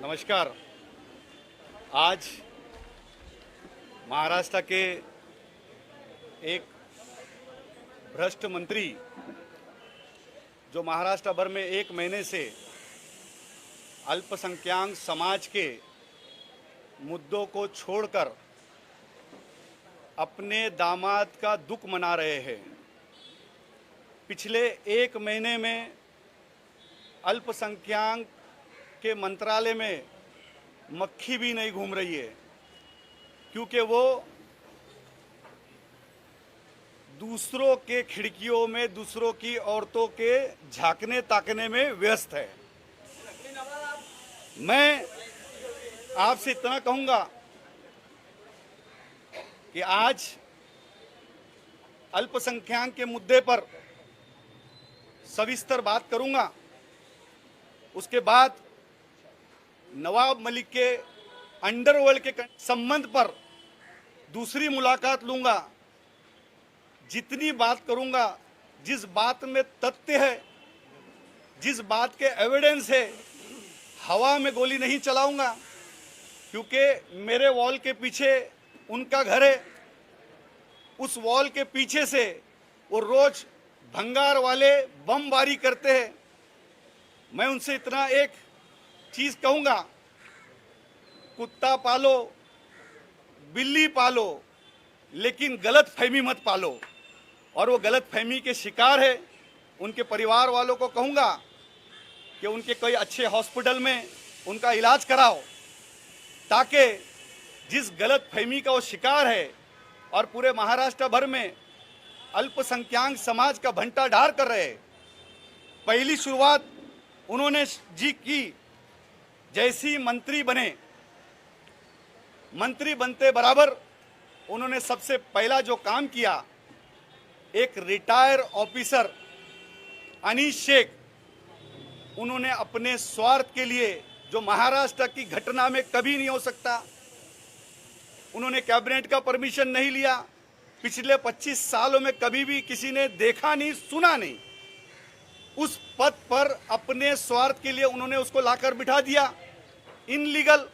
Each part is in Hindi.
नमस्कार। आज महाराष्ट्र के एक भ्रष्ट मंत्री जो महाराष्ट्र भर में 1 महीने से अल्पसंख्यक समाज के मुद्दों को छोड़कर अपने दामाद का दुख मना रहे हैं। पिछले 1 महीने में अल्पसंख्यक के मंत्रालय में मक्खी भी नहीं घूम रही है, क्योंकि वो दूसरों के खिड़कियों में दूसरों की औरतों के झांकने ताकने में व्यस्त है। मैं आपसे इतना कहूंगा कि आज अल्पसंख्यक के मुद्दे पर सविस्तर बात करूंगा। उसके बाद नवाब मलिक के अंडरवर्ल्ड के संबंध पर दूसरी मुलाकात लूंगा। जितनी बात करूंगा, जिस बात में तथ्य है, जिस बात के एविडेंस है, हवा में गोली नहीं चलाऊंगा, क्योंकि मेरे वॉल के पीछे उनका घर है। उस वॉल के पीछे से वो रोज भंगार वाले बमबारी करते हैं। मैं उनसे इतना एक चीज कहूंगा, कुत्ता पालो, बिल्ली पालो, लेकिन गलत फहमी मत पालो। और वो गलत फहमी के शिकार है। उनके परिवार वालों को कहूंगा कि उनके कोई अच्छे हॉस्पिटल में उनका इलाज कराओ, ताकि जिस गलत फहमी का वो शिकार है और पूरे महाराष्ट्र भर में अल्पसंख्यक समाज का भंटा ढार कर रहे। पहली शुरुआत उन्होंने जी की, जैसी मंत्री बने, मंत्री बनते बराबर उन्होंने सबसे पहला जो काम किया, एक रिटायर ऑफिसर अनीश शेख, उन्होंने अपने स्वार्थ के लिए, जो महाराष्ट्र की घटना में कभी नहीं हो सकता, उन्होंने कैबिनेट का परमिशन नहीं लिया। पिछले 25 सालों में कभी भी किसी ने देखा नहीं, सुना नहीं। उस पद पर अपने स्वार्थ के लिए उन्होंने उसको लाकर बिठा दिया। इनलीगल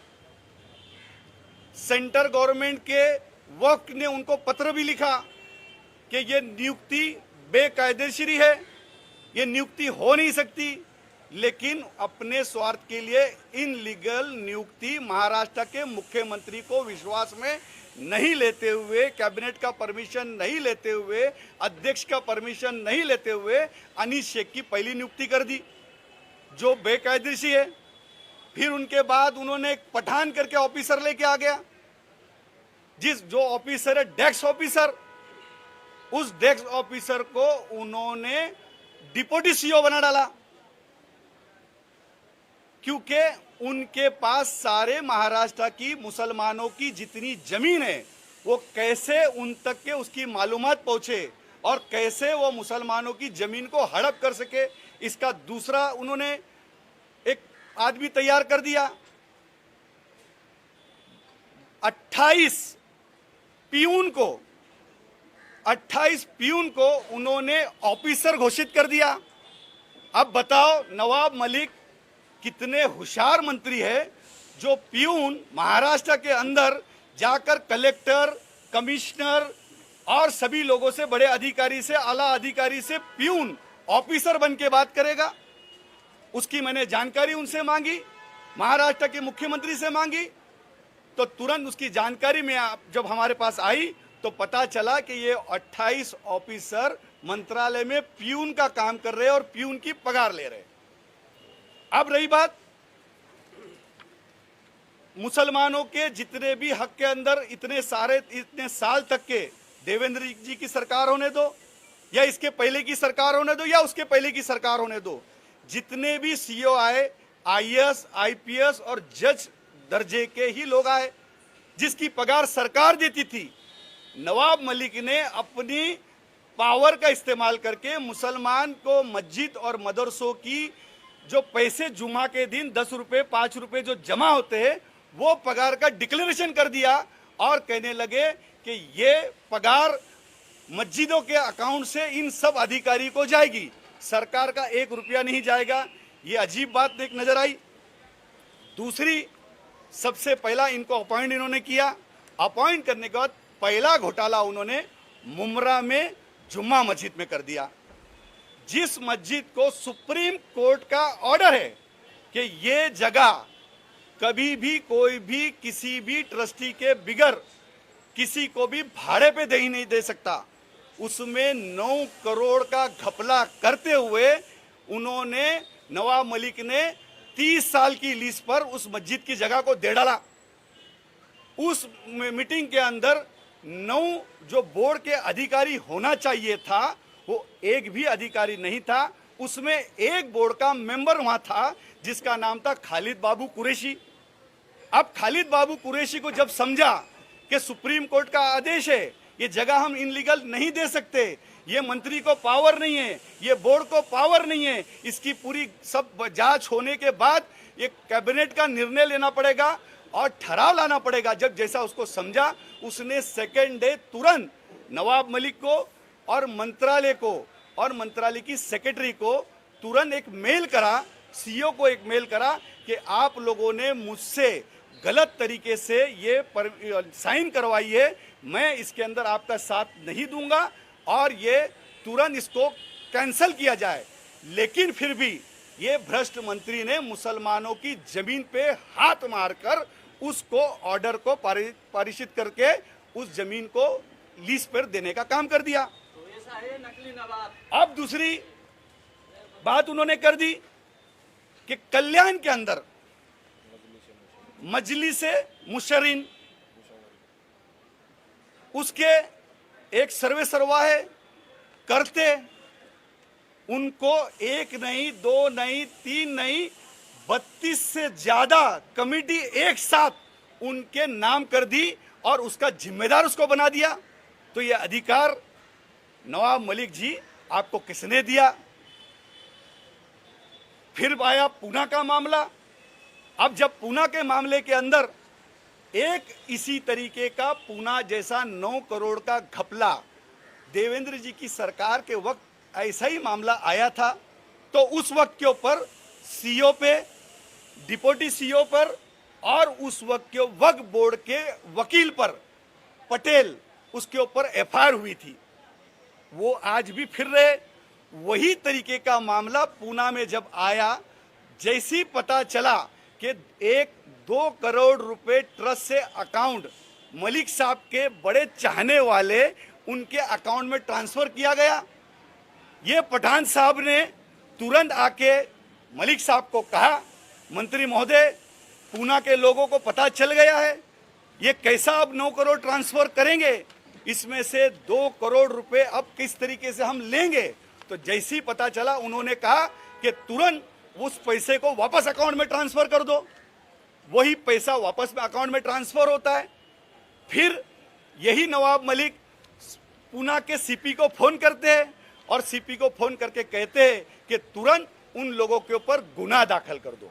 सेंटर गवर्नमेंट के वक्त ने उनको पत्र भी लिखा कि ये नियुक्ति बेकायदेशीर है, ये नियुक्ति हो नहीं सकती। लेकिन अपने स्वार्थ के लिए इनलीगल नियुक्ति महाराष्ट्र के मुख्यमंत्री को विश्वास में नहीं लेते हुए, कैबिनेट का परमिशन नहीं लेते हुए, अध्यक्ष का परमिशन नहीं लेते हुए अनीश शेख की पहली नियुक्ति कर दी, जो बेकायदेशी है। फिर उनके बाद उन्होंने एक पठान करके ऑफिसर लेके आ गया, जो ऑफिसर है डेस्क ऑफिसर, उस डेस्क ऑफिसर को उन्होंने डिप्टी सीईओ बना डाला, क्योंकि उनके पास सारे महाराष्ट्र की मुसलमानों की जितनी जमीन है, वो कैसे उन तक के उसकी मालूमात पहुंचे और कैसे वो मुसलमानों की जमीन को हड़प कर सके, इसका दूसरा उन्होंने एक आदमी तैयार कर दिया। 28 पियून को उन्होंने ऑफिसर घोषित कर दिया। अब बताओ नवाब मलिक कितने होशियार मंत्री है, जो पियून महाराष्ट्र के अंदर जाकर कलेक्टर, कमिश्नर और सभी लोगों से, बड़े अधिकारी से, आला अधिकारी से पियून ऑफिसर बन के बात करेगा। उसकी मैंने जानकारी उनसे मांगी, महाराष्ट्र के मुख्यमंत्री से मांगी, तो तुरंत उसकी जानकारी में जब हमारे पास आई तो पता चला कि ये 28 ऑफिसर मंत्रालय में पियून का काम कर रहे हैं और पियून की पगार ले रहे। अब रही बात मुसलमानों के जितने भी हक के अंदर इतने साल तक के, देवेंद्र जी की सरकार होने दो या इसके पहले की सरकार होने दो या उसके पहले की सरकार होने दो, जितने भी सीईओ आए, आईएएस, आईपीएस और जज दर्जे के ही लोग आए, जिसकी पगार सरकार देती थी। नवाब मलिक ने अपनी पावर का इस्तेमाल करके मुसलमान को मस्जिद और मदरसों की जो पैसे जुमा के दिन 10 रुपए 5 रुपए जो जमा होते हैं, वो पगार का डिक्लेरेशन कर दिया और कहने लगे कि ये पगार मस्जिदों के अकाउंट से इन सब अधिकारी को जाएगी, सरकार का 1 रुपया नहीं जाएगा। ये अजीब बात एक नजर आई। दूसरी, सबसे पहला इनको अपॉइंट इन्होंने किया। अपॉइंट करने के बाद पहला घोटाला उन्होंने मुमरा में जुम्मा मस्जिद में कर दिया, जिस मस्जिद को सुप्रीम कोर्ट का ऑर्डर है कि ये जगह कभी भी कोई भी किसी भी ट्रस्टी के बिगर किसी को भी भाड़े पे दे ही नहीं दे सकता। उसमें 9 करोड़ का घपला करते हुए उन्होंने, नवाब मलिक ने 30 साल की लीज पर उस मस्जिद की जगह को दे डाला। उस मीटिंग के अंदर 9 जो बोर्ड के अधिकारी होना चाहिए था, वो एक भी अधिकारी नहीं था। उसमें एक बोर्ड का मेंबर वहां था जिसका नाम था खालिद बाबू कुरैशी। अब खालिद बाबू कुरैशी को जब समझा कि सुप्रीम कोर्ट का आदेश है, ये जगह हम इनलीगल नहीं दे सकते, ये मंत्री को पावर नहीं है, ये बोर्ड को पावर नहीं है, इसकी पूरी सब जांच होने के बाद ये कैबिनेट का निर्णय लेना पड़ेगा और ठहराव लाना पड़ेगा। जब जैसा उसको समझा, उसने सेकेंड डे तुरंत नवाब मलिक को और मंत्रालय को और मंत्रालय की सेक्रेटरी को तुरंत एक मेल करा, सीईओ को एक मेल करा कि आप लोगों ने मुझसे गलत तरीके से ये साइन करवाई है, मैं इसके अंदर आपका साथ नहीं दूंगा और ये तुरंत इसको कैंसिल किया जाए। लेकिन फिर भी ये भ्रष्ट मंत्री ने मुसलमानों की जमीन पे हाथ मारकर उसको ऑर्डर को पारित करके उस जमीन को लीज पर देने का काम कर दिया। तो ऐसा है नकली नवाब। अब दूसरी बात उन्होंने कर दी कि कल्याण के अंदर मजलिस मुशर्रीन, उसके एक सर्वे सरवा है करते, उनको 1 नहीं 2 नहीं 3 नहीं 32 से ज्यादा कमेटी एक साथ उनके नाम कर दी और उसका जिम्मेदार उसको बना दिया। तो ये अधिकार नवाब मलिक जी आपको किसने दिया? फिर आया पूना का मामला। अब जब पूना के मामले के अंदर एक इसी तरीके का पूना जैसा 9 करोड़ का घपला देवेंद्र जी की सरकार के वक्त ऐसा ही मामला आया था, तो उस वक्त के ऊपर सीईओ पे, डिप्टी सीईओ पर और उस वक्त के वक्फ बोर्ड के वकील पर पटेल, उसके ऊपर एफआईआर हुई थी। वो आज भी फिर रहे। वही तरीके का मामला पूना में जब आया, जैसी पता चला कि 1-2 करोड़ रुपए ट्रस्ट से अकाउंट मलिक साहब के बड़े चाहने वाले उनके अकाउंट में ट्रांसफर किया गया, ये पठान साहब ने तुरंत आके मलिक साहब को कहा, मंत्री महोदय, पूना के लोगों को पता चल गया है, ये कैसा अब 9 करोड़ ट्रांसफर करेंगे, इसमें से 2 करोड़ रुपए अब किस तरीके से हम लेंगे। तो जैसे ही पता चला, उन्होंने कहा कि तुरंत उस पैसे को वापस अकाउंट में ट्रांसफर कर दो। वही पैसा वापस में अकाउंट में ट्रांसफर होता है। फिर यही नवाब मलिक पूना के सीपी को फोन करते हैं और सीपी को फोन करके कहते हैं कि तुरंत उन लोगों के ऊपर गुनाह दाखिल कर दो।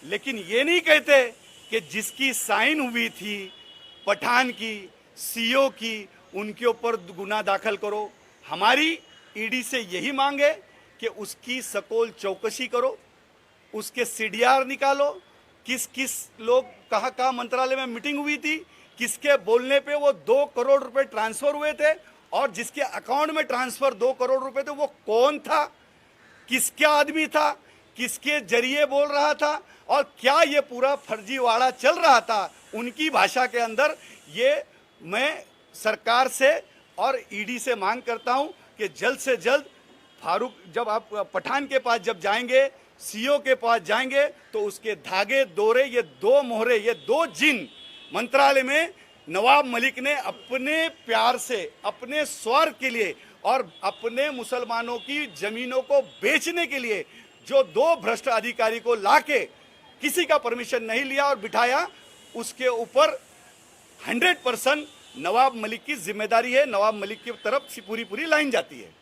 लेकिन ये नहीं कहते कि जिसकी साइन हुई थी पठान की, सीईओ की, उनके ऊपर गुनाह दाखिल करो। हमारी ईडी से यही मांग है कि उसकी सकोल चौकसी करो, उसके सीडीआर निकालो, किस किस लोग कहाँ मंत्रालय में मीटिंग हुई थी, किसके बोलने पे वो 2 करोड़ रुपए ट्रांसफर हुए थे और जिसके अकाउंट में ट्रांसफर 2 करोड़ रुपए थे वो कौन था, किसका आदमी था, किसके जरिए बोल रहा था और क्या ये पूरा फर्जीवाड़ा चल रहा था उनकी भाषा के अंदर। ये मैं सरकार से और ईडी से मांग करता हूं कि जल्द से जल्द फारूक, जब आप पठान के पास जब जाएंगे, सीईओ के पास जाएंगे, तो उसके धागे दोरे, ये 2 मोहरे, ये 2 जिन मंत्रालय में नवाब मलिक ने अपने प्यार से, अपने स्वार्थ के लिए और अपने मुसलमानों की जमीनों को बेचने के लिए जो 2 भ्रष्ट अधिकारी को लाके किसी का परमिशन नहीं लिया और बिठाया, उसके ऊपर 100% नवाब मलिक की जिम्मेदारी है। नवाब मलिक की तरफ से पूरी लाइन जाती है।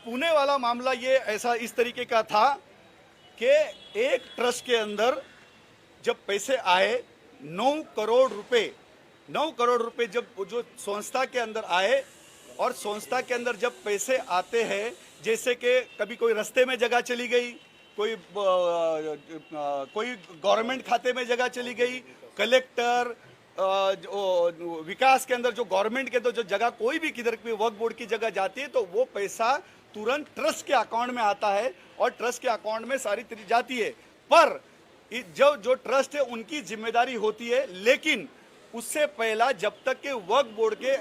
पुणे वाला मामला ये ऐसा इस तरीके का था कि एक ट्रस्ट के अंदर जब पैसे आए 9 करोड़ रुपए 9 करोड़ रुपए जब जो संस्था के अंदर आए, और संस्था के अंदर जब पैसे आते हैं, जैसे कि कभी कोई रास्ते में जगह चली गई, कोई गवर्नमेंट खाते में जगह चली गई, कलेक्टर विकास के अंदर जो गवर्नमेंट के तो जो जगह कोई भी किधर भी वक्फ बोर्ड की जगह जाती है, तो वो पैसा तुरंत ट्रस्ट के अकाउंट में आता है और ट्रस्ट के अकाउंट में सारी जाती है। पर जो ट्रस्ट है उनकी जिम्मेदारी होती है, लेकिन उससे पहला जब तक के वक्फ बोर्ड के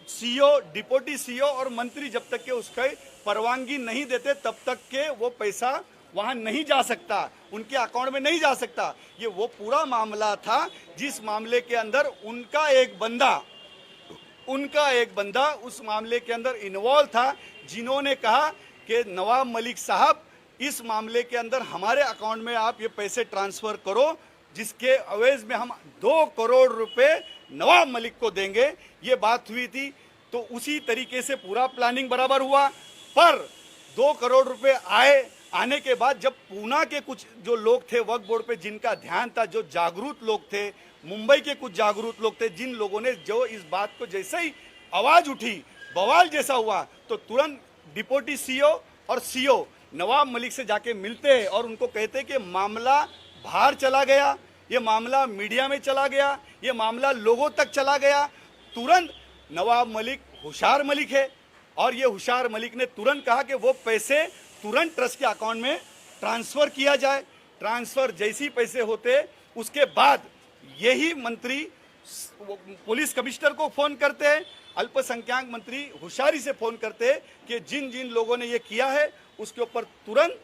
सीईओ, डिप्टी सीईओ और मंत्री जब तक के उसके परवानगी नहीं देते, तब तक के वो पैसा वहां नहीं जा सकता, उनके अकाउंट में नहीं जा सकता। ये वो पूरा मामला था जिस मामले के अंदर उनका एक बंदा उस मामले के अंदर इन्वॉल्व था, जिन्होंने कहा कि नवाब मलिक साहब, इस मामले के अंदर हमारे अकाउंट में आप ये पैसे ट्रांसफर करो, जिसके अवेज में हम 2 करोड़ रुपए नवाब मलिक को देंगे। ये बात हुई थी, तो उसी तरीके से पूरा प्लानिंग बराबर हुआ। पर 2 करोड़ रुपए आने के बाद जब पूना के कुछ जो लोग थे वक्फ बोर्ड पे, जिनका ध्यान था, जो जागरूक लोग थे, मुंबई के कुछ जागरूक लोग थे, जिन लोगों ने जो इस बात को जैसे ही आवाज उठी, बवाल जैसा हुआ, तो तुरंत डिप्टी सीईओ और सीईओ नवाब मलिक से जाके मिलते हैं और उनको कहते हैं कि मामला बाहर चला गया, ये मामला मीडिया में चला गया, ये मामला लोगों तक चला गया। तुरंत नवाब मलिक होशियार मलिक है, और ये होशियार मलिक ने तुरंत कहा कि वो पैसे तुरंत ट्रस्ट के अकाउंट में ट्रांसफर किया जाए। ट्रांसफर जैसे ही पैसे होते, उसके बाद यही मंत्री पुलिस कमिश्नर को फोन करते हैं, अल्पसंख्यक मंत्री होशियारी से फोन करते हैं कि जिन जिन लोगों ने ये किया है उसके ऊपर तुरंत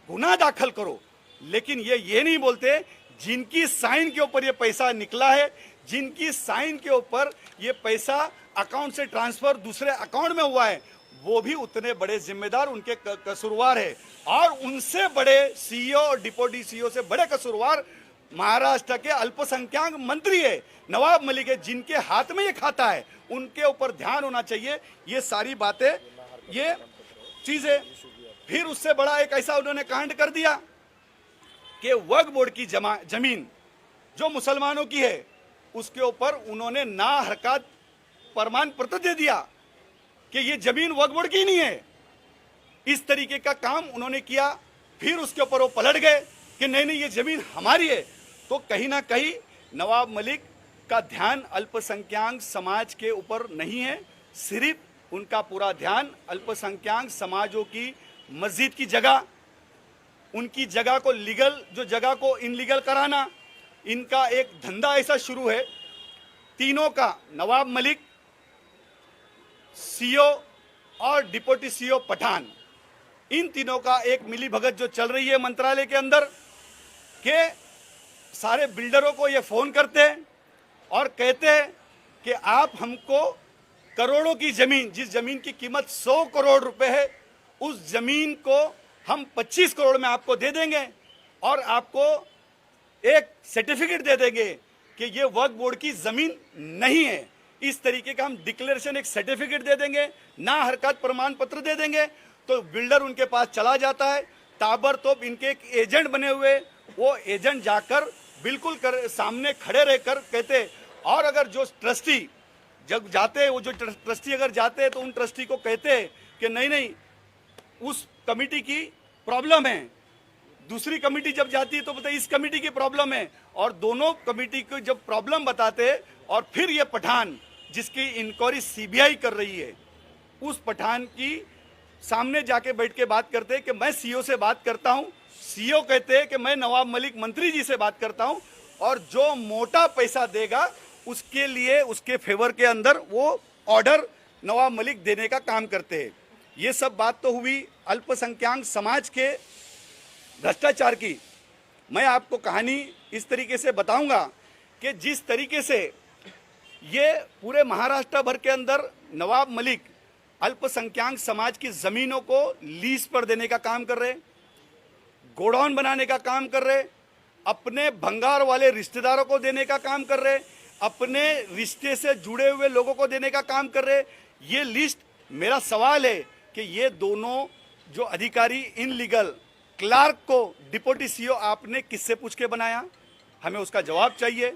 गुनाह दाखिल करो। लेकिन ये नहीं बोलते जिनकी साइन के ऊपर ये पैसा निकला है, जिनकी साइन के ऊपर ये पैसा अकाउंट से ट्रांसफर दूसरे अकाउंट में हुआ है, वो भी उतने बड़े जिम्मेदार, उनके कसूरवार है। और उनसे बड़े सीईओ और डिप्टी सीईओ से बड़े कसूरवार महाराष्ट्र के अल्पसंख्यक मंत्री है, नवाब मलिक है, जिनके हाथ में ये खाता है। उनके ऊपर ध्यान होना चाहिए। ये सारी बातें, ये चीजें, फिर उससे बड़ा एक ऐसा उन्होंने कांड कर दिया कि वक्फ बोर्ड की जमीन जो मुसलमानों की है, उसके ऊपर उन्होंने ना हरकत प्रमाण पत्र दे दिया कि ये जमीन वक्फ बोर्ड की नहीं है। इस तरीके का काम उन्होंने किया। फिर उसके ऊपर वो पलट गए कि नहीं ये जमीन हमारी है। तो कहीं ना कहीं नवाब मलिक का ध्यान अल्पसंख्यक समाज के ऊपर नहीं है, सिर्फ उनका पूरा ध्यान अल्पसंख्यक समाजों की मस्जिद की जगह, उनकी जगह को लीगल, जो जगह को इनलीगल कराना, इनका एक धंधा ऐसा शुरू है। तीनों का, नवाब मलिक, सीईओ और डिप्टी सीईओ पठान, इन तीनों का एक मिली भगत जो चल रही है मंत्रालय के अंदर, के सारे बिल्डरों को ये फोन करते हैं और कहते हैं कि आप हमको करोड़ों की जमीन, जिस जमीन की कीमत 100 करोड़ रुपए है, उस जमीन को हम 25 करोड़ में आपको दे देंगे और आपको एक सर्टिफिकेट दे देंगे कि ये वक्फ बोर्ड की जमीन नहीं है। इस तरीके का हम डिक्लेरेशन, एक सर्टिफिकेट दे देंगे, ना हरकत प्रमाण पत्र दे देंगे। तो बिल्डर उनके पास चला जाता है, ताबड़तोब इनके एक एजेंट बने हुए, वो एजेंट जाकर बिल्कुल सामने खड़े रहकर कहते, और अगर जो ट्रस्टी जब जाते हैं, वो जो ट्रस्टी अगर जाते हैं तो उन ट्रस्टी को कहते हैं कि नहीं उस कमेटी की प्रॉब्लम है। दूसरी कमेटी जब जाती है तो बताइए इस कमेटी की प्रॉब्लम है, और दोनों कमेटी को जब प्रॉब्लम बताते हैं, और फिर ये पठान जिसकी इंक्वायरी सीबीआई कर रही है, उस पठान की सामने जाके बैठ के बात करते हैं कि मैं सीईओ से बात करता हूं। सीईओ कहते हैं कि मैं नवाब मलिक मंत्री जी से बात करता हूं, और जो मोटा पैसा देगा उसके लिए, उसके फेवर के अंदर वो ऑर्डर नवाब मलिक देने का काम करते हैं। ये सब बात तो हुई अल्पसंख्यक समाज के भ्रष्टाचार की। मैं आपको कहानी इस तरीके से बताऊंगा कि जिस तरीके से ये पूरे महाराष्ट्र भर के अंदर नवाब मलिक अल्पसंख्यक समाज की जमीनों को लीज पर देने का काम कर रहे, गोडाउन बनाने का काम कर रहे, अपने भंगार वाले रिश्तेदारों को देने का काम कर रहे, अपने रिश्ते से जुड़े हुए लोगों को देने का काम कर रहे। ये लिस्ट, मेरा सवाल है कि ये दोनों जो अधिकारी इनलीगल क्लार्क को डिप्टी सीईओ आपने किससे पूछ के बनाया? हमें उसका जवाब चाहिए।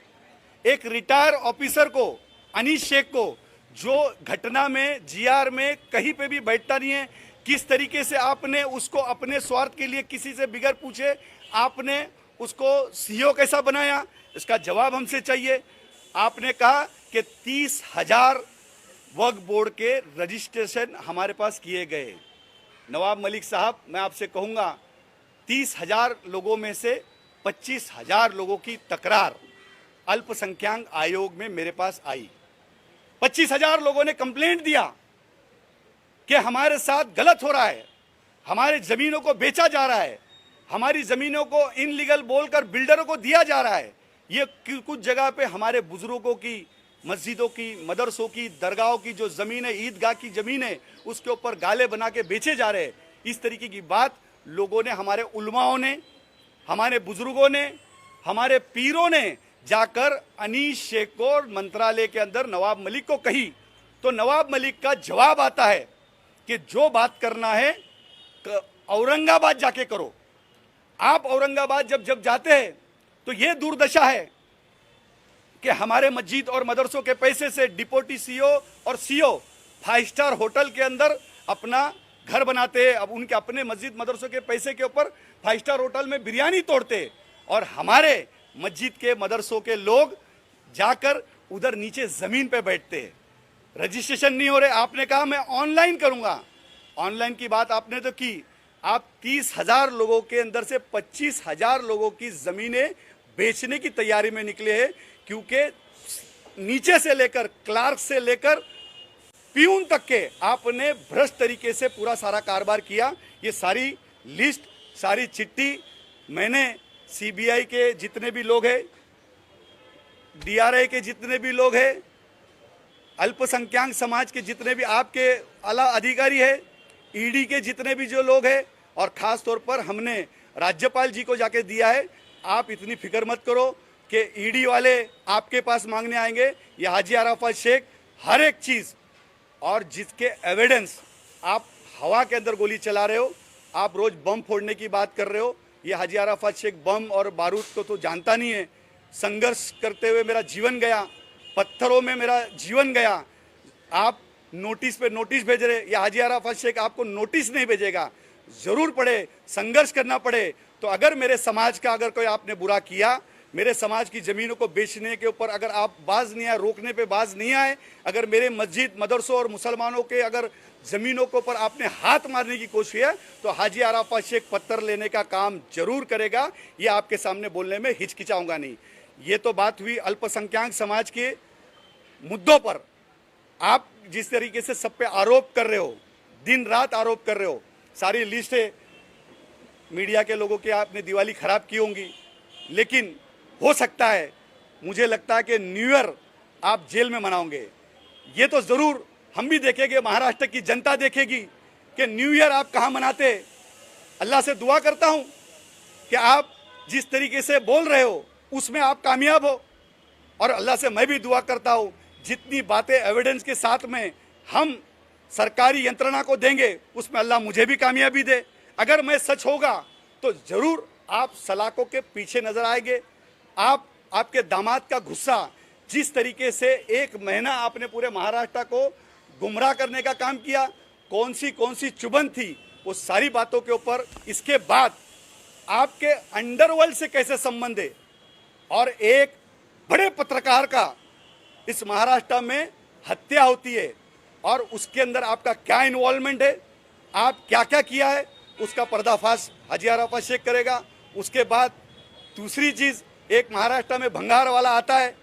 एक रिटायर ऑफिसर को अनीस शेख को, जो घटना में जीआर में कहीं पे भी बैठता नहीं है, किस तरीके से आपने उसको अपने स्वार्थ के लिए किसी से बिगैर पूछे आपने उसको सीईओ कैसा बनाया, इसका जवाब हमसे चाहिए। आपने कहा कि 30,000 वक्फ बोर्ड के रजिस्ट्रेशन हमारे पास किए गए। नवाब मलिक साहब, मैं आपसे कहूँगा 30,000 लोगों में से 25,000 लोगों की तकरार अल्पसंख्यक आयोग में मेरे पास आई। 25,000 लोगों ने कंप्लेंट दिया कि हमारे साथ गलत हो रहा है, हमारे ज़मीनों को बेचा जा रहा है, हमारी ज़मीनों को इनलीगल बोलकर बिल्डरों को दिया जा रहा है। ये कुछ जगह पे हमारे बुजुर्गों की, मस्जिदों की, मदरसों की, दरगाहों की जो ज़मीन है, ईदगाह की ज़मीन है, उसके ऊपर गाले बना के बेचे जा रहे हैं। इस तरीके की बात लोगों ने, हमारे उलमाओं ने, हमारे बुजुर्गों ने, हमारे पीरों ने जाकर अनीस शेख को मंत्रालय के अंदर नवाब मलिक को कही। तो नवाब मलिक का जवाब आता है कि जो बात करना है औरंगाबाद जाके करो। आप औरंगाबाद जब जाते हैं तो ये दुर्दशा है कि हमारे मस्जिद और मदरसों के पैसे से डिप्टी सीईओ और सीईओ 5 स्टार होटल के अंदर अपना घर बनाते हैं। अब उनके अपने मस्जिद मदरसों के पैसे के ऊपर 5 स्टार होटल में बिरयानी तोड़ते हैं और हमारे मस्जिद के मदरसों के लोग जाकर उधर नीचे ज़मीन पे बैठते हैं। रजिस्ट्रेशन नहीं हो रहे। आपने कहा मैं ऑनलाइन करूंगा, ऑनलाइन की बात आपने तो की। आप 30,000 लोगों के अंदर से 25,000 लोगों की ज़मीनें बेचने की तैयारी में निकले हैं, क्योंकि नीचे से लेकर क्लार्क से लेकर प्यून तक के आपने भ्रष्ट तरीके से पूरा सारा कारोबार किया। ये सारी लिस्ट, सारी चिट्ठी मैंने सीबीआई के जितने भी लोग हैं, डीआरआई के जितने भी लोग हैं, अल्पसंख्यक समाज के जितने भी आपके आला अधिकारी हैं, ईडी के जितने भी जो लोग हैं, और ख़ास तौर पर हमने राज्यपाल जी को जाके दिया है। आप इतनी फिक्र मत करो कि ईडी वाले आपके पास मांगने आएंगे। ये हाजी अराफात शेख हर एक चीज़, और जिसके एविडेंस, आप हवा के अंदर गोली चला रहे हो, आप रोज़ बम फोड़ने की बात कर रहे हो। ये हाजी अराफात शेख बम और बारूद को तो जानता नहीं है। संघर्ष करते हुए मेरा जीवन गया, पत्थरों में मेरा जीवन गया। आप नोटिस पे नोटिस भेज रहे। ये हाजी अराफात शेख आपको नोटिस नहीं भेजेगा। ज़रूर पड़े, संघर्ष करना पड़े तो अगर मेरे समाज का अगर कोई आपने बुरा किया, मेरे समाज की ज़मीनों को बेचने के ऊपर अगर आप बाज नहीं आए, रोकने पे बाज नहीं आए, अगर मेरे मस्जिद मदरसों और मुसलमानों के अगर ज़मीनों के ऊपर आपने हाथ मारने की कोशिश है, तो हाजी अराफात शेख पत्थर लेने का काम जरूर करेगा। ये आपके सामने बोलने में हिचकिचाऊंगा नहीं। ये तो बात हुई अल्पसंख्यक समाज के मुद्दों पर। आप जिस तरीके से सब पे आरोप कर रहे हो, दिन रात आरोप कर रहे हो, सारी लिस्ट है मीडिया के लोगों की, आपने दिवाली खराब की होंगी, लेकिन हो सकता है, मुझे लगता है कि न्यू ईयर आप जेल में मनाओगे। ये तो ज़रूर हम भी देखेंगे, महाराष्ट्र की जनता देखेगी कि न्यू ईयर आप कहाँ मनाते। अल्लाह से दुआ करता हूँ कि आप जिस तरीके से बोल रहे हो उसमें आप कामयाब हो, और अल्लाह से मैं भी दुआ करता हूँ जितनी बातें एविडेंस के साथ में हम सरकारी यंत्रणा को देंगे उसमें अल्लाह मुझे भी कामयाबी दे। अगर मैं सच होगा तो ज़रूर आप सलाखों के पीछे नजर आएंगे। आपके दामाद का गुस्सा, जिस तरीके से 1 महीना आपने पूरे महाराष्ट्र को गुमराह करने का काम किया, कौन सी चुभन थी, वो सारी बातों के ऊपर इसके बाद आपके अंडरवर्ल्ड से कैसे संबंध है, और एक बड़े पत्रकार का इस महाराष्ट्र में हत्या होती है और उसके अंदर आपका क्या इन्वॉल्वमेंट है, आप क्या क्या किया है, उसका पर्दाफाश हाजी अराफात शेख करेगा। उसके बाद दूसरी चीज़, एक महाराष्ट्र में भंगार वाला आता है,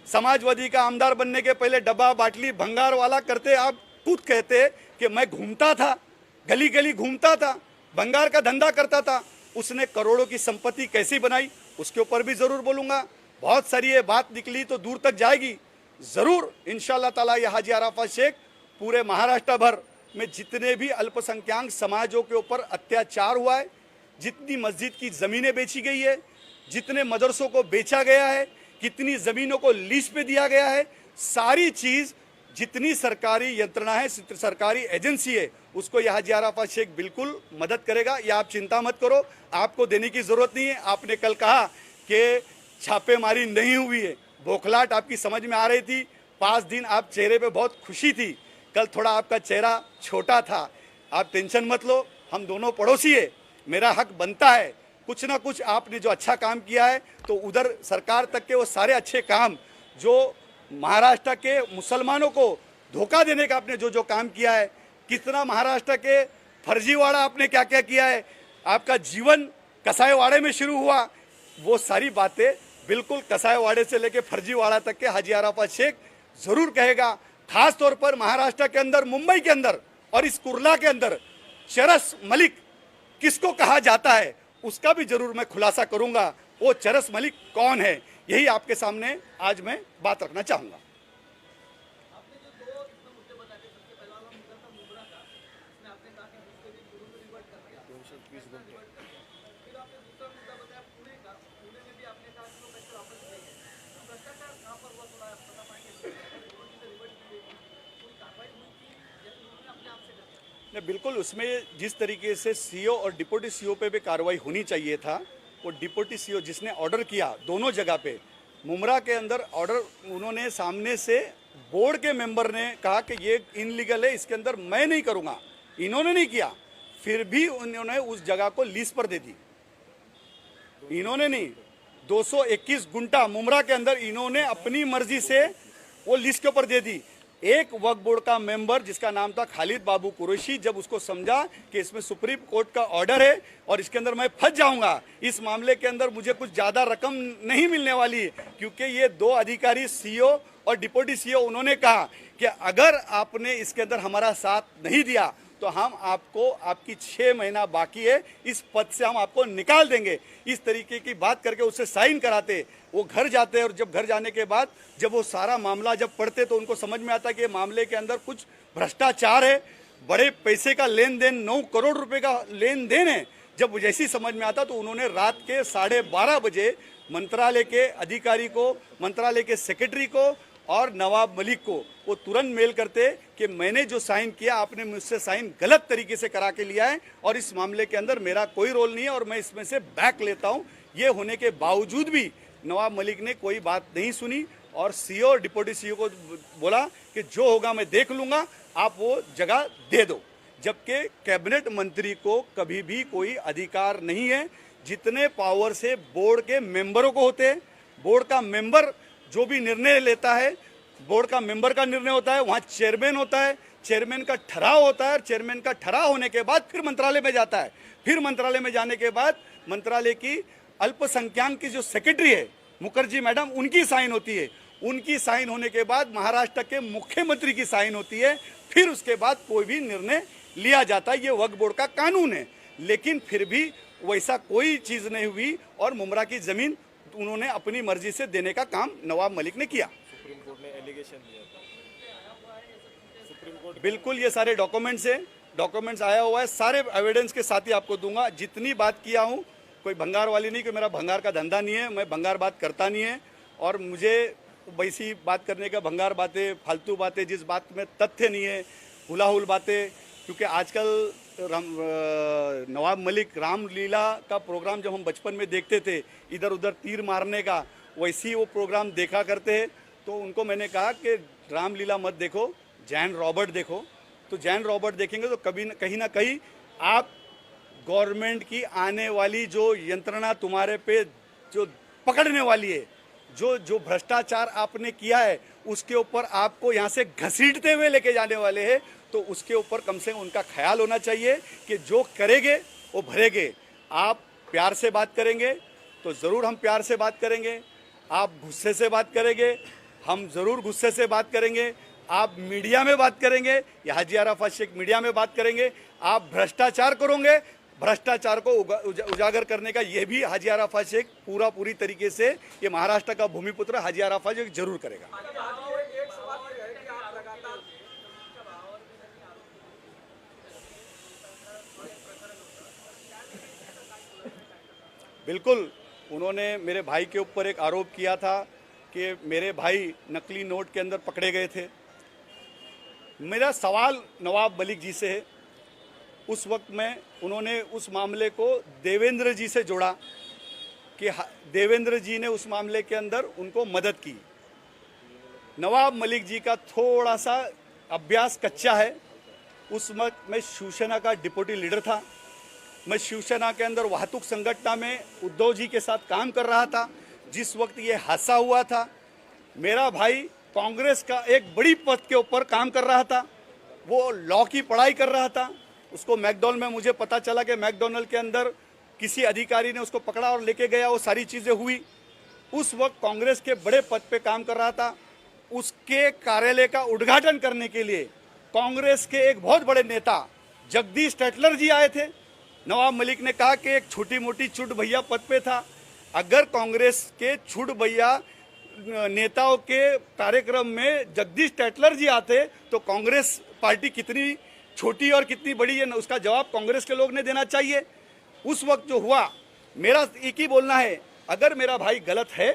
समाजवादी का आमदार बनने के पहले डब्बा बाटली भंगार वाला करते। आप खुद कहते कि मैं घूमता था, गली गली घूमता था, भंगार का धंधा करता था, उसने करोड़ों की संपत्ति कैसी बनाई, उसके ऊपर भी ज़रूर बोलूँगा। बहुत सारी ये बात निकली तो दूर तक जाएगी ज़रूर इंशाअल्लाह ताला। ये हाजी अराफात शेख पूरे महाराष्ट्र भर में जितने भी अल्पसंख्यक समाजों के ऊपर अत्याचार हुआ है, जितनी मस्जिद की ज़मीनें बेची गई है, जितने मदरसों को बेचा गया है, कितनी ज़मीनों को लीज पे दिया गया है, सारी चीज़ जितनी सरकारी यंत्रणा है, सरकारी एजेंसी है, उसको यह हाजी अराफात शेख बिल्कुल मदद करेगा। या आप चिंता मत करो, आपको देने की ज़रूरत नहीं है। आपने कल कहा कि छापेमारी नहीं हुई है, बौखलाहट आपकी समझ में आ रही थी, 5 दिन आप चेहरे पे बहुत खुशी थी, कल थोड़ा आपका चेहरा छोटा था। आप टेंशन मत लो, हम दोनों पड़ोसी है, मेरा हक बनता है। कुछ ना कुछ आपने जो अच्छा काम किया है तो उधर सरकार तक के वो सारे अच्छे काम जो महाराष्ट्र के मुसलमानों को धोखा देने का आपने जो जो काम किया है, कितना महाराष्ट्र के फर्जीवाड़ा आपने क्या क्या किया है, आपका जीवन कसाईवाड़े में शुरू हुआ, वो सारी बातें बिल्कुल कसाईवाड़े से लेके फर्जीवाड़ा तक के हाजी अराफात शेख जरूर कहेगा। खास तौर पर महाराष्ट्र के अंदर, मुंबई के अंदर और इस कुर्ला के अंदर चरस मलिक किसको कहा जाता है उसका भी जरूर मैं खुलासा करूंगा। वो चरस मलिक कौन है, यही आपके सामने आज मैं बात रखना चाहूंगा। आपने जो दो मुद्दे बताए, सबसे पहला वाला मुद्दा था मुमरा का, इसमें आपने कहा कि उसके भी गुरु को रिवर्ट कर दिया, 220 घंटे। फिर आपने दूसरा मुद्दा बताया पुणे का, पुणे में भी आपने कहा कि वो पैसे वापस देंगे। तो भ्रष्टाचार कहाँ पर हुआ, थोड़ा बता पाएंगे? गुरु जी से रिवर्ट की गई, कोई कार्रवाई हुई थी या फिर उन्होंने अपने आप से कर दिया? नहीं, बिल्कुल उसमें जिस तरीके से सीओ और डिप्टी सीओ पे भी कार्रवाई होनी चाहिए था, वो डिप्टी सीओ जिसने ऑर्डर किया दोनों जगह पे, मुमरा के अंदर ऑर्डर उन्होंने सामने से बोर्ड के मेंबर ने कहा कि ये इनलीगल है, इसके अंदर मैं नहीं करूँगा, इन्होंने नहीं किया, फिर भी उन्होंने उस जगह को लीज पर दे दी। इन्होंने नहीं, 221 गुंटा मुमरा के अंदर इन्होंने अपनी मर्जी से वो लिस्ट के ऊपर दे दी। एक वक्फ बोर्ड का मेंबर जिसका नाम था खालिद बाबू कुरैशी, जब उसको समझा कि इसमें सुप्रीम कोर्ट का ऑर्डर है और इसके अंदर मैं फंस जाऊंगा, इस मामले के अंदर मुझे कुछ ज़्यादा रकम नहीं मिलने वाली, क्योंकि ये दो अधिकारी सीओ और डिप्टी सीओ, उन्होंने कहा कि अगर आपने इसके अंदर हमारा साथ नहीं दिया तो हम आपको, आपकी 6 महीना बाकी है, इस पद से हम आपको निकाल देंगे। इस तरीके की बात करके उससे साइन कराते, वो घर जाते और जब घर जाने के बाद जब वो सारा मामला जब पढ़ते तो उनको समझ में आता कि मामले के अंदर कुछ भ्रष्टाचार है, बड़े पैसे का लेन देन, 9 करोड़ रुपए का लेन देन है। जब जैसी समझ में आता तो उन्होंने रात के 12:30 बजे मंत्रालय के अधिकारी को, मंत्रालय के सेक्रेटरी को और नवाब मलिक को वो तुरंत मेल करते कि मैंने जो साइन किया आपने मुझसे साइन गलत तरीके से करा के लिया है और इस मामले के अंदर मेरा कोई रोल नहीं है और मैं इसमें से बैक लेता हूं। ये होने के बावजूद भी नवाब मलिक ने कोई बात नहीं सुनी और सीओ और डिप्टी सीओ को बोला कि जो होगा मैं देख लूंगा, आप वो जगह दे दो। जबकि कैबिनेट मंत्री को कभी भी कोई अधिकार नहीं है, जितने पावर से बोर्ड के मेंबरों को होते हैं। बोर्ड का मेंबर जो भी निर्णय लेता है, बोर्ड का मेंबर का निर्णय होता है, वहाँ चेयरमैन होता है, चेयरमैन का ठहराव होता है, चेयरमैन का ठहराव होने के बाद फिर मंत्रालय में जाता है, फिर मंत्रालय में जाने के बाद मंत्रालय की अल्पसंख्यक की जो सेक्रेटरी है मुखर्जी मैडम, उनकी साइन होती है, उनकी साइन होने के बाद महाराष्ट्र के मुख्यमंत्री की साइन होती है, फिर उसके बाद कोई भी निर्णय लिया जाता है। ये वक्फ बोर्ड का कानून है, लेकिन फिर भी वैसा कोई चीज़ नहीं हुई और मुमरा की ज़मीन उन्होंने अपनी मर्जी से देने का काम नवाब मलिक ने किया। सुप्रीम कोर्ट ने एलिगेशन दिया था, सुप्रीम कोर्ट बिल्कुल ये सारे डॉक्यूमेंट्स हैं, डॉक्यूमेंट्स आया हुआ है, सारे एविडेंस के साथ ही आपको दूंगा। जितनी बात किया हूँ कोई भंगार वाली नहीं, कि मेरा भंगार का धंधा नहीं है, मैं भंगार बात करता नहीं है और मुझे वैसी बात करने का, भंगार बातें, फालतू बातें, जिस बात में तथ्य नहीं है, हुलाहुल बातें, क्योंकि आजकल नवाब मलिक रामलीला का प्रोग्राम जब हम बचपन में देखते थे, इधर उधर तीर मारने का, वैसी वो प्रोग्राम देखा करते हैं। तो उनको मैंने कहा कि रामलीला मत देखो, जैन रॉबर्ट देखो। तो जैन रॉबर्ट देखेंगे तो कभी कहीं ना कहीं आप गवर्नमेंट की आने वाली जो यंत्रणा तुम्हारे पे जो पकड़ने वाली है, जो भ्रष्टाचार आपने किया है, उसके ऊपर आपको यहाँ से घसीटते हुए लेके जाने वाले हैं। तो उसके ऊपर कम से कम उनका ख्याल होना चाहिए कि जो करेंगे वो भरेंगे। आप प्यार से बात करेंगे तो ज़रूर हम प्यार से बात करेंगे, आप गुस्से से बात करेंगे, हम ज़रूर गुस्से से बात करेंगे, आप मीडिया में बात करेंगे, या हाजी अराफात शेख मीडिया में बात करेंगे, आप भ्रष्टाचार करोगे, भ्रष्टाचार को उजागर करने का ये भी हाजी अराफात शेख पूरी तरीके से, ये महाराष्ट्र का भूमिपुत्र हाजी अराफात शेख जरूर करेगा। बिल्कुल, उन्होंने मेरे भाई के ऊपर एक आरोप किया था कि मेरे भाई नकली नोट के अंदर पकड़े गए थे। मेरा सवाल नवाब मलिक जी से है, उस वक्त में उन्होंने उस मामले को देवेंद्र जी से जोड़ा कि देवेंद्र जी ने उस मामले के अंदर उनको मदद की। नवाब मलिक जी का थोड़ा सा अभ्यास कच्चा है। उस वक्त मैं शिवसेना का डिप्टी लीडर था। मैं शिवसेना के अंदर वाहतूक संगठन में उद्धव जी के साथ काम कर रहा था जिस वक्त ये हादसा हुआ था। मेरा भाई कांग्रेस का एक बड़ी पद के ऊपर काम कर रहा था, वो लॉ की पढ़ाई कर रहा था। उसको मैकडॉनल्ड में मुझे पता चला कि मैकडॉनल्ड के अंदर किसी अधिकारी ने उसको पकड़ा और लेके गया, वो सारी चीज़ें हुई। उस वक्त कांग्रेस के बड़े पद पे काम कर रहा था। उसके कार्यालय का उद्घाटन करने के लिए कांग्रेस के एक बहुत बड़े नेता जगदीश टेटलर जी आए थे। नवाब मलिक ने कहा कि एक छोटी मोटी छुट भैया पद पे था, अगर कांग्रेस के छुट भैया नेताओं के कार्यक्रम में जगदीश टेटलर जी आते तो कांग्रेस पार्टी कितनी छोटी और कितनी बड़ी है, उसका जवाब कांग्रेस के लोग ने देना चाहिए। उस वक्त जो हुआ, मेरा एक ही बोलना है, अगर मेरा भाई गलत है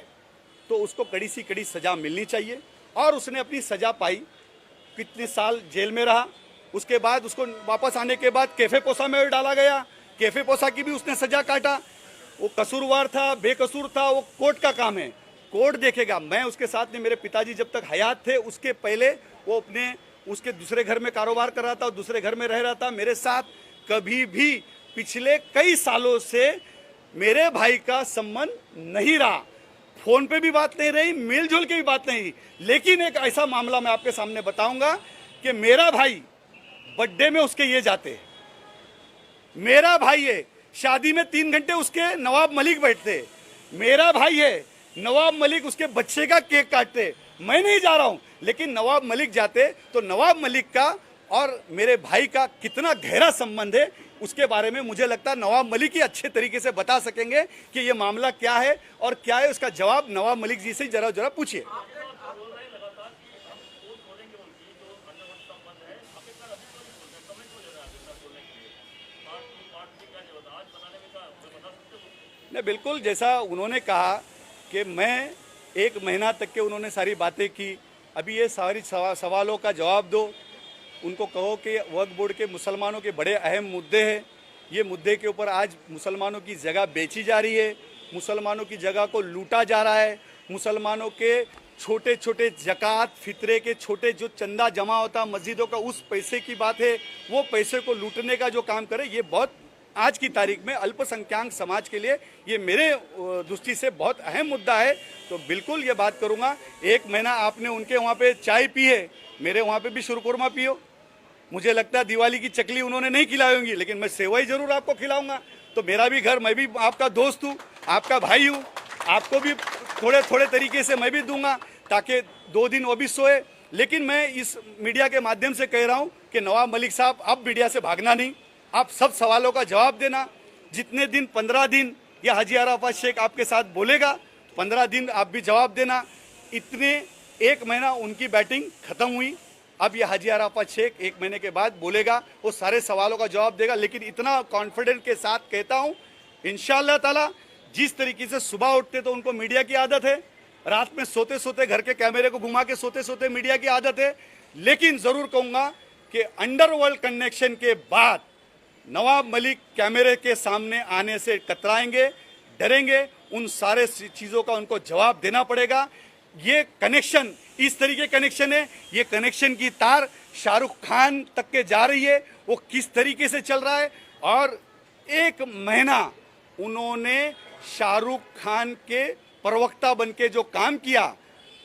तो उसको कड़ी सी कड़ी सजा मिलनी चाहिए। और उसने अपनी सजा पाई, कितने साल जेल में रहा। उसके बाद उसको वापस आने के बाद कैफे पोसा में डाला गया, कैफे पोसा की भी उसने सजा काटा। वो कसूरवार था, बेकसूर था, वो कोर्ट का काम है, कोर्ट देखेगा। मैं उसके साथ में, मेरे पिताजी जब तक हयात थे उसके पहले वो अपने उसके दूसरे घर में कारोबार कर रहा था और दूसरे घर में रह रहा था। मेरे साथ कभी भी पिछले कई सालों से मेरे भाई का संबंध नहीं रहा, फोन पे भी बात नहीं रही, मिलजुल के भी बात नहीं। लेकिन एक ऐसा मामला मैं आपके सामने बताऊंगा कि मेरा भाई बर्थडे में उसके ये जाते, मेरा भाई है, शादी में 3 घंटे उसके नवाब मलिक बैठते, मेरा भाई है, नवाब मलिक उसके बच्चे का केक काटते। मैं नहीं जा रहा हूं, लेकिन नवाब मलिक जाते तो नवाब मलिक का और मेरे भाई का कितना गहरा संबंध है उसके बारे में मुझे लगता है नवाब मलिक ही अच्छे तरीके से बता सकेंगे कि ये मामला क्या है और क्या है। उसका जवाब नवाब मलिक जी से जरा पूछिए। नहीं, बिल्कुल जैसा उन्होंने कहा कि मैं 1 महीना तक के उन्होंने सारी बातें की। अभी ये सारी सवालों का जवाब दो, उनको कहो कि वक्फ बोर्ड के मुसलमानों के बड़े अहम मुद्दे हैं, ये मुद्दे के ऊपर आज मुसलमानों की जगह बेची जा रही है, मुसलमानों की जगह को लूटा जा रहा है, मुसलमानों के छोटे छोटे ज़कात फितरे के छोटे जो चंदा जमा होता मस्जिदों का, उस पैसे की बात है, वो पैसे को लूटने का जो काम करे, ये बहुत आज की तारीख में अल्पसंख्यक समाज के लिए ये मेरे दृष्टि से बहुत अहम मुद्दा है। तो बिल्कुल ये बात करूँगा। 1 महीना आपने उनके वहाँ पे चाय पी है, मेरे वहाँ पे भी शुरकुरमा पियो। मुझे लगता है दिवाली की चकली उन्होंने नहीं खिलाई होंगी, लेकिन मैं सेवई जरूर आपको खिलाऊंगा। तो मेरा भी घर, मैं भी आपका दोस्त हूँ, आपका भाई हूँ, आपको भी थोड़े थोड़े तरीके से मैं भी दूंगा ताकि 2 दिन वो भी सोए। लेकिन मैं इस मीडिया के माध्यम से कह रहा हूँ कि नवाब मलिक साहब, आप मीडिया से भागना नहीं, आप सब सवालों का जवाब देना। जितने दिन 15 दिन या हाजी अराफात शेख आपके साथ बोलेगा, 15 दिन आप भी जवाब देना। इतने 1 महीना उनकी बैटिंग खत्म हुई, अब ये हाजी अराफात शेख 1 महीने के बाद बोलेगा, वो सारे सवालों का जवाब देगा। लेकिन इतना कॉन्फिडेंट के साथ कहता हूँ, इंशाअल्लाह ताला जिस तरीके से सुबह उठते तो उनको मीडिया की आदत है, रात में सोते सोते घर के कैमरे को घुमा के सोते सोते मीडिया की आदत है। लेकिन ज़रूर कहूँगा कि अंडरवर्ल्ड कनेक्शन के बाद नवाब मलिक कैमरे के सामने आने से कतराएंगे, डरेंगे। उन सारे चीज़ों का उनको जवाब देना पड़ेगा। ये कनेक्शन इस तरीके कनेक्शन है, ये कनेक्शन की तार शाहरुख खान तक के जा रही है, वो किस तरीके से चल रहा है। और 1 महीना उन्होंने शाहरुख खान के प्रवक्ता बन के जो काम किया,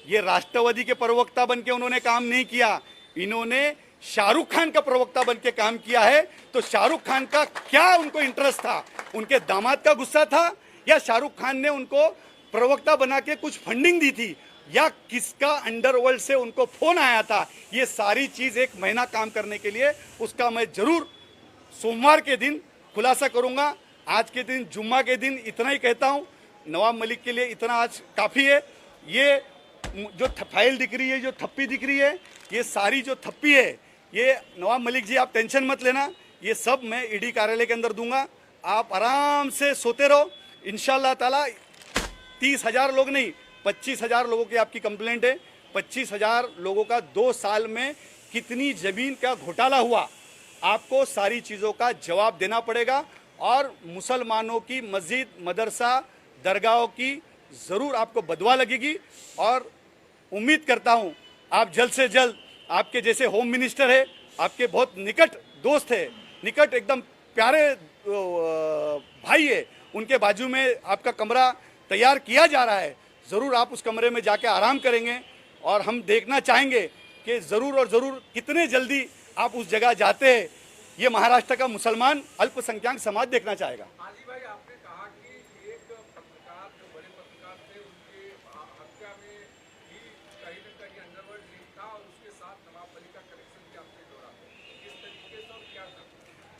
ये राष्ट्रवादी के प्रवक्ता बन के उन्होंने काम नहीं किया, इन्होंने शाहरुख खान का प्रवक्ता बन के काम किया है। तो शाहरुख खान का क्या उनको इंटरेस्ट था, उनके दामाद का गुस्सा था या शाहरुख खान ने उनको प्रवक्ता बना के कुछ फंडिंग दी थी या किसका अंडरवर्ल्ड से उनको फोन आया था, ये सारी चीज़ 1 महीना काम करने के लिए उसका मैं जरूर सोमवार के दिन खुलासा करूंगा। आज के दिन जुम्मा के दिन इतना ही कहता हूं, नवाब मलिक के लिए इतना आज काफ़ी है। ये जो फाइल दिख रही है, जो थप्पी दिख रही है, ये सारी जो थप्पी है, ये नवाब मलिक जी आप टेंशन मत लेना, ये सब मैं ईडी कार्यालय के अंदर दूंगा। आप आराम से सोते रहो, इंशाअल्लाह ताला 30,000 लोग नहीं, 25,000 लोगों की आपकी कंप्लेंट है। 25,000 लोगों का 2 साल में कितनी ज़मीन का घोटाला हुआ, आपको सारी चीज़ों का जवाब देना पड़ेगा। और मुसलमानों की मस्जिद, मदरसा, दरगाहों की ज़रूर आपको बदवा लगेगी। और उम्मीद करता हूँ आप जल्द से जल्द, आपके जैसे होम मिनिस्टर है, आपके बहुत निकट दोस्त है, निकट एकदम प्यारे भाई है, उनके बाजू में आपका कमरा तैयार किया जा रहा है। ज़रूर आप उस कमरे में जाके आराम करेंगे और हम देखना चाहेंगे कि ज़रूर और ज़रूर कितने जल्दी आप उस जगह जाते हैं। ये महाराष्ट्र का मुसलमान अल्पसंख्यक समाज देखना चाहेगा। हाजी भाई, आपने कहा कि एक पत्रकार, जो बड़े पत्रकार थे, उनके हत्या में भी कहीं न कहीं अंडरवर्ल्ड लिंक था और उसके साथ नवाब मलिक का कनेक्शन भी आपने जोड़ा। किस तरीके से और क्या था?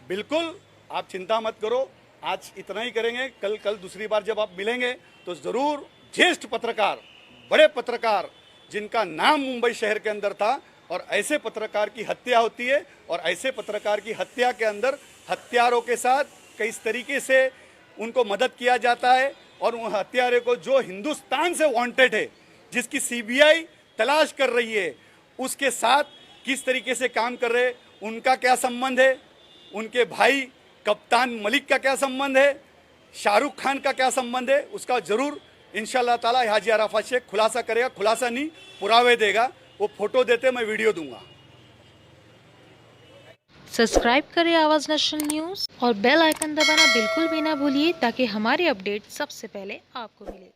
बिल्कुल, आप चिंता मत करो, आज इतना ही करेंगे। कल दूसरी बार जब आप मिलेंगे तो ज़रूर ज्येष्ठ पत्रकार, बड़े पत्रकार जिनका नाम मुंबई शहर के अंदर था, और ऐसे पत्रकार की हत्या होती है, और ऐसे पत्रकार की हत्या के अंदर हत्यारों के साथ किस तरीके से उनको मदद किया जाता है, और उन हत्यारे को जो हिंदुस्तान से वांटेड है, जिसकी सीबीआई तलाश कर रही है, उसके साथ किस तरीके से काम कर रहे, उनका क्या संबंध है, उनके भाई कप्तान मलिक का क्या संबंध है, शाहरुख खान का क्या संबंध है, उसका ज़रूर इंशाल्लाह ताला हाजी अराफात शेख खुलासा करेगा। खुलासा नहीं, पुरावे देगा। वो फोटो देते मैं वीडियो दूंगा। सब्सक्राइब करें आवाज़ नेशनल न्यूज़ और बेल आइकन दबाना बिल्कुल भी ना भूलिए, ताकि हमारी अपडेट सबसे पहले आपको मिले।